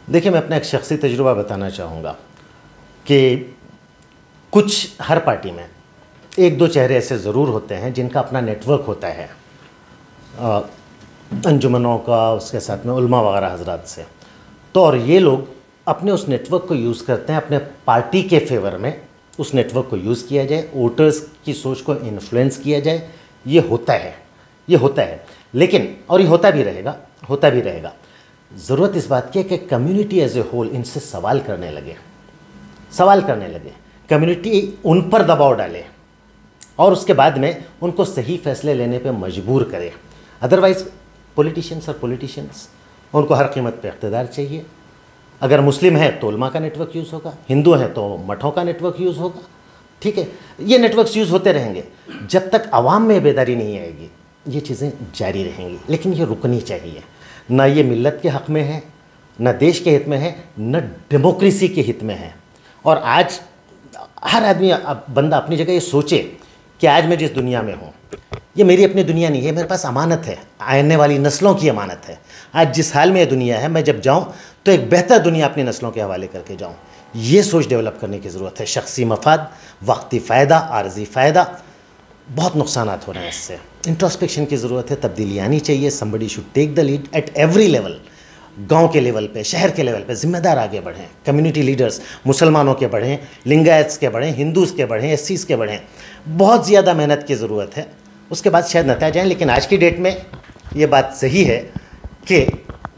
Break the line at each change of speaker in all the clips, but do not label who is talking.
देखिए, मैं अपना एक शख्सी तजुर्बा बताना चाहूँगा कि हर पार्टी में एक दो चेहरे ऐसे ज़रूर होते हैं जिनका अपना नेटवर्क होता है अंजुमनों का, उसके साथ में उलमा वगैरह हजरात से। तो और ये लोग अपने उस नेटवर्क को यूज़ करते हैं अपने पार्टी के फेवर में, उस नेटवर्क को यूज़ किया जाए, वोटर्स की सोच को इन्फ्लुएंस किया जाए। ये होता है, लेकिन और ये होता भी रहेगा। ज़रूरत इस बात की है कि कम्युनिटी एज ए होल इनसे सवाल करने लगे, कम्युनिटी उन पर दबाव डाले और उसके बाद में उनको सही फैसले लेने पे मजबूर करे। अदरवाइज़ पॉलिटिशियंस उनको हर कीमत पे इक़्तिदार चाहिए। अगर मुस्लिम है तो उलमा का नेटवर्क यूज़ होगा, हिंदू है तो मठों का नेटवर्क यूज़ होगा, ठीक है। ये नेटवर्क्स यूज़ होते रहेंगे जब तक आवाम में बेदारी नहीं आएगी, ये चीज़ें जारी रहेंगी। लेकिन ये रुकनी चाहिए। ना ये मिल्लत के हक़ में है, ना देश के हित में है, न डेमोक्रेसी के हित में है। और आज हर आदमी बंदा अपनी जगह ये सोचे कि आज मैं जिस दुनिया में हूँ, ये मेरी अपनी दुनिया नहीं है, मेरे पास अमानत है, आने वाली नस्लों की अमानत है। आज जिस हाल में ये दुनिया है, मैं जब जाऊँ तो एक बेहतर दुनिया अपनी नस्लों के हवाले करके जाऊँ। ये सोच डेवलप करने की ज़रूरत है। शख्सी मफाद, वक्ती फ़ायदा, आर्जी फ़ायदा, बहुत नुकसानात हो रहे हैं इससे। इंट्रोस्पेक्शन की ज़रूरत है, तब्दीली आनी चाहिए। Somebody should take the lead at every level. गांव के लेवल पे, शहर के लेवल पे ज़िम्मेदार आगे बढ़ें। कम्युनिटी लीडर्स मुसलमानों के बढ़ें, लिंगायत्स के बढ़ें, हिंदूज़ के बढ़ें, एससीज़ के बढ़ें। बहुत ज़्यादा मेहनत की ज़रूरत है, उसके बाद शायद नतीजे आएँ। लेकिन आज की डेट में ये बात सही है कि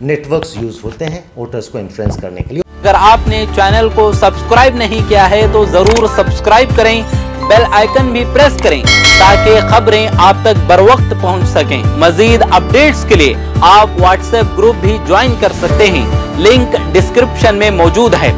नेटवर्क्स यूज़ होते हैं वोटर्स को इन्फ्लुएंस करने के लिए।
अगर आपने चैनल को सब्सक्राइब नहीं किया है तो ज़रूर सब्सक्राइब करें, बेल आइकन भी प्रेस करें ताकि खबरें आप तक बर वक्त पहुँच सकें। मजीद अपडेट्स के लिए आप व्हाट्सएप ग्रुप भी ज्वाइन कर सकते हैं, लिंक डिस्क्रिप्शन में मौजूद है।